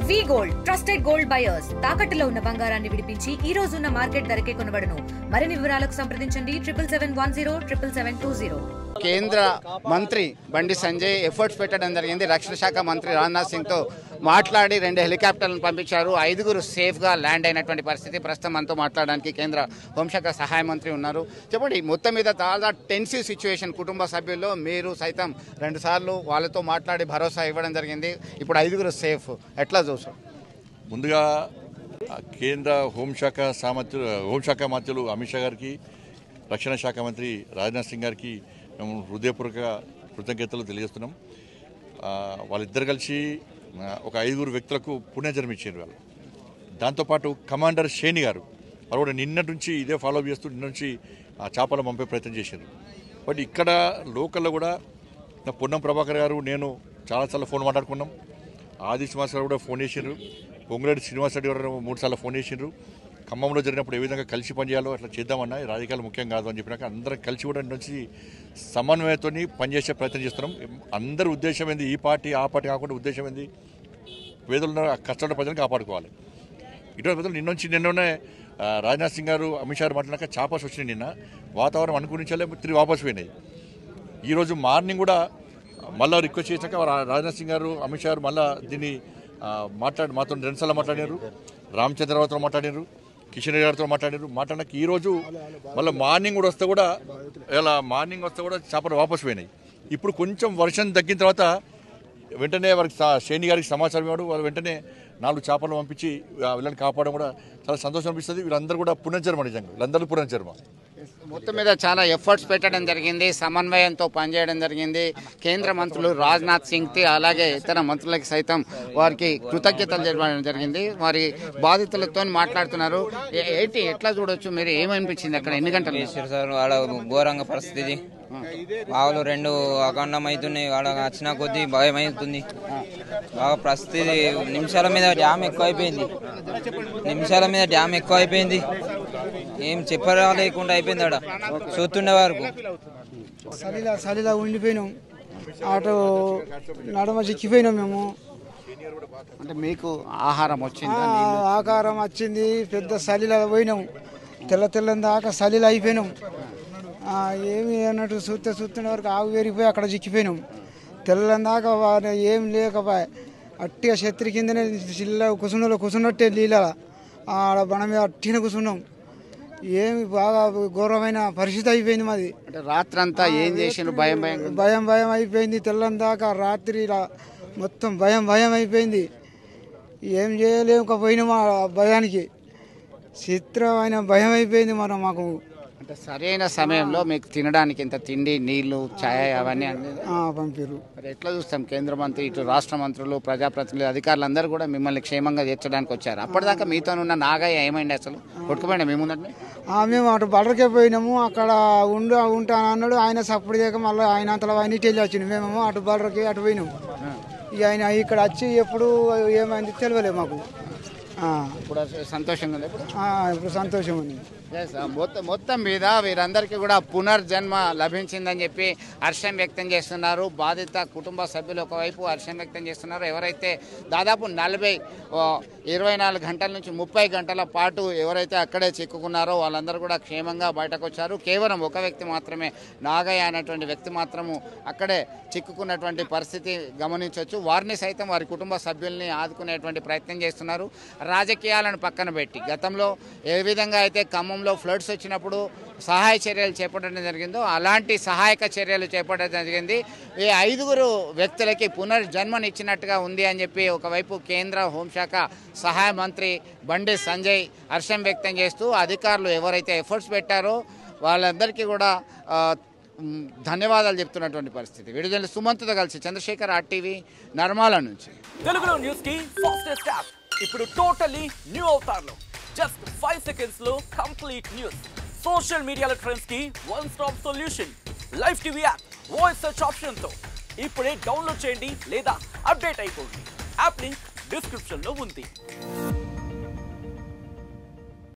వి gold trusted gold buyers తాకట్టులో ఉన్న బంగారాన్ని విడిపించి ఈ రోజు ఉన్న మార్కెట్ ధరకే కొనబడును. మరిన్ని వివరాలకు సంప్రదించండి 77107720. కేంద్ర మంత్రి బండి సంజయ్ ఎఫర్ట్స్ పెట్టడం జరిగింది. రక్షణ శాఖ మంత్రి రాజ్నాథ్ సింగ్తో మాట్లాడి 2 హెలికాప్టర్లను పంపించారు. 5 సేఫ్గా ల్యాండ్ అయినటువంటి పరిస్థితి. ప్రస్తుతం మనతో మాట్లాడడానికి కేంద్ర హోంశాఖ సహాయ మంత్రి ఉన్నారు. చెప్పండి, మొత్తం మీద చాలా టెన్సివ్ సిచ్యువేషన్. కుటుంబ సభ్యుల్లో మీరు సైతం 2 సార్లు వాళ్ళతో మాట్లాడి భరోసా ఇవ్వడం జరిగింది. ఇప్పుడు 5 సేఫ్, ఎట్లా చూసారు? ముందుగా కేంద్ర హోంశాఖ మంత్రులు అమిత్ షా గారికి, రక్షణ శాఖ మంత్రి రాజ్నాథ్ సింగ్ గారికి మేము హృదయపూర్వక కృతజ్ఞతలు తెలియజేస్తున్నాం. వాళ్ళిద్దరు కలిసి ఒక 5 వ్యక్తులకు పుణ్యజన్మ ఇచ్చారు. వాళ్ళు దాంతోపాటు కమాండర్ షేని గారు వాళ్ళు కూడా నిన్నటి నుంచి ఇదే ఫాలో చేస్తూ నిన్న నుంచి చేపలు పంపే ప్రయత్నం చేశారు. బట్ ఇక్కడ లోకల్లో కూడా పొన్నం ప్రభాకర్ గారు నేను చాలాసార్లు ఫోన్ మాట్లాడుకున్నాం. ఆది శ్రీనివాస్ గారు కూడా ఫోన్ చేసిండ్రు. పొంగులేటి శ్రీనివాస్ రెడ్డి గారు 3 సార్లు ఫోన్ చేసిండ్రు. ఖమ్మంలో జరిగినప్పుడు ఏ విధంగా కలిసి పనిచేయాలో అట్లా చేద్దామన్నా, రాజకీయాలు ముఖ్యం కాదు అని చెప్పినాక అందరం కలిసి కూడా నుంచి సమన్వయంతో పనిచేసే ప్రయత్నం చేస్తున్నాం. అందరి ఉద్దేశం ఏంది, ఈ పార్టీ ఆ పార్టీ కాకుండా ఉద్దేశం ఏంది, పేదలు కష్టపడే ప్రజలను కాపాడుకోవాలి. ఇటువంటి ప్రజలు నిన్ననే రాజ్నాథ్ సింగ్ గారు అమిత్ షా గారు మాట్లాడినాక చాపస్ వచ్చినాయి. నిన్న వాతావరణం అనుకూలించాలే తిరిగి వాపసు పోయినాయి. ఈరోజు మార్నింగ్ కూడా మళ్ళీ రిక్వెస్ట్ చేశాక రాజ్నాథ్ సింగ్ గారు అమిత్ షా గారు మళ్ళీ దీన్ని మాతో 2 సార్లు మాట్లాడారు. రామచంద్రరావుతో మాట్లాడారు, కిషన్ రెడ్డి గారితో మాట్లాడినాక ఈరోజు మళ్ళీ మార్నింగ్ వస్తే కూడా చేపలు వాపసు పోయినాయి. ఇప్పుడు కొంచెం వర్షం తగ్గిన తర్వాత వెంటనే వారికి షేని గారికి సమాచారం ఇవ్వడు. వాళ్ళు వెంటనే 4 చేపలు పంపించి వీళ్ళని కాపాడడం కూడా చాలా సంతోషం అనిపిస్తుంది. వీళ్ళందరూ కూడా పునర్జన్మ, నిజంగా వీళ్ళందరూ పునర్జన్మ. మొత్తం మీద చాలా ఎఫర్ట్స్ పెట్టడం జరిగింది, సమన్వయంతో పనిచేయడం జరిగింది. కేంద్ర మంత్రులు రాజ్నాథ్ సింగ్కి అలాగే ఇతర మంత్రులకి సైతం వారికి కృతజ్ఞతలు చెప్పడం జరిగింది. వారి బాధితులతో మాట్లాడుతున్నారు. ఏంటి, ఎట్లా చూడొచ్చు, మీరు ఏమనిపించింది అక్కడ? ఎన్ని గంటలు చేశారు సార్? వాళ్ళ ఘోరంగా పరిస్థితి, బావులు 2 అఖండం అవుతున్నాయి. వాళ్ళ వచ్చిన కొద్దీ భయం అవుతుంది. బాగా పరిస్థితి నిమిషాల మీద డ్యామ్ ఎక్కువ అయిపోయింది. ఏం చెప్పరా లేకుండా అయిపోయింది. ఆడ చూస్తుండే వరకు సలిలా ఉండిపోయినాం. అటు నడమ చిక్కిపోయినాం మేము. అంటే మీకు ఆహారం వచ్చింది? ఆకారం వచ్చింది. పెద్ద సలిలా పోయినాం. తెల్లని దాకా సలిలా అయిపోయినాం. ఏమి అన్నట్టు చూస్తుండే వరకు ఆగు వేరిపోయి అక్కడ చిక్కిపోయినాం. తెల్లని దాకా ఏం లేకపోయా. అట్టిగా చెత్రి కిందనే చిల్ల కూర్చున్నట్టే నీళ్ళ ఆడ బణ మీద అట్టిన కూర్చున్నాం. ఏమి బాగా ఘోరమైన పరిస్థితి అయిపోయింది మాది. అంటే రాత్రంతా ఏం చేసిన? భయం అయిపోయింది. తెల్లని దాకా రాత్రి మొత్తం భయం అయిపోయింది. ఏం చేయలేకపోయినాం. ఆ భయానికి చిత్రమైన భయం అయిపోయింది. మాకు అంటే సరైన సమయంలో మీకు తినడానికి ఇంత తిండి, నీళ్లు, ఛాయ్ అవన్నీ పంపారు. మరి ఎట్లా చూస్తాం? కేంద్ర మంత్రి, ఇటు రాష్ట్ర మంత్రులు, ప్రజాప్రతినిధులు, అధికారులందరూ కూడా మిమ్మల్ని క్షేమంగా చేర్చడానికి వచ్చారు. అప్పటిదాకా మీతోనున్న నాగయ్య ఏమైంది? అసలు కొట్టుకుపోయినా మేముందంటే? మేము అటు బడరకే పోయినాము. అక్కడ ఉంటాను అన్నాడు. ఆయన సపోర్ట్ చేయక మళ్ళీ ఆయన అంతలో ఆయన వెళ్ళి వచ్చిండు. మేమేమో అటు బడరకి అటు పోయినాము. ఇక ఆయన ఇక్కడ వచ్చి ఎప్పుడు ఏమైంది తెలియలేదు మాకు. ఇప్పుడు సంతోషంగా ఉంది. ఇప్పుడు సంతోషం ఉంది. మొత్తం మీద వీరందరికీ కూడా పునర్జన్మ లభించిందని చెప్పి హర్షం వ్యక్తం చేస్తున్నారు. బాధిత కుటుంబ సభ్యులు ఒకవైపు హర్షం వ్యక్తం చేస్తున్నారు. ఎవరైతే దాదాపు 24 గంటల నుంచి 30 గంటల పాటు ఎవరైతే అక్కడే చిక్కుకున్నారో వాళ్ళందరూ కూడా క్షేమంగా బయటకు వచ్చారు. కేవలం ఒక వ్యక్తి మాత్రమే, నాగయ్య అనేటువంటి వ్యక్తి మాత్రము అక్కడే చిక్కుకున్నటువంటి పరిస్థితి గమనించవచ్చు. వారిని సైతం వారి కుటుంబ సభ్యుల్ని ఆదుకునేటువంటి ప్రయత్నం చేస్తున్నారు. రాజకీయాలను పక్కన పెట్టి గతంలో ఏ విధంగా అయితే ఖమ్మంలో ఫ్లడ్స్ వచ్చినప్పుడు సహాయ చర్యలు చేపట్టడం జరిగిందో అలాంటి సహాయక చర్యలు చేపట్టడం జరిగింది. ఈ 5 వ్యక్తులకి పునర్జన్మనిచ్చినట్టుగా ఉంది అని చెప్పి ఒకవైపు కేంద్ర హోంశాఖ సహాయ మంత్రి బండి సంజయ్ హర్షం వ్యక్తం చేస్తూ అధికారులు ఎవరైతే ఎఫర్ట్స్ పెట్టారో వాళ్ళందరికీ కూడా ధన్యవాదాలు చెప్తున్నటువంటి పరిస్థితి. విడుదల సుమంత్తో కలిసి చంద్రశేఖర్, RTV, నర్మాల నుంచి. తెలుగులో న్యూస్ కి ఫాస్టెస్ట్ యాప్ ఇప్పుడు టోటల్లీ న్యూ అవతార్లో జస్ట్ 5 seconds లో కంప్లీట్ న్యూస్, సోషల్ మీడియాలో ట్రెండ్స్ కి one stop solution, live TV app, voice search option తో ఇప్పుడే డౌన్లోడ్ చేయండి లేదా అప్డేట్ అయిపోండి. యాప్ లింక్ డిస్క్రిప్షన్ లో ఉంది.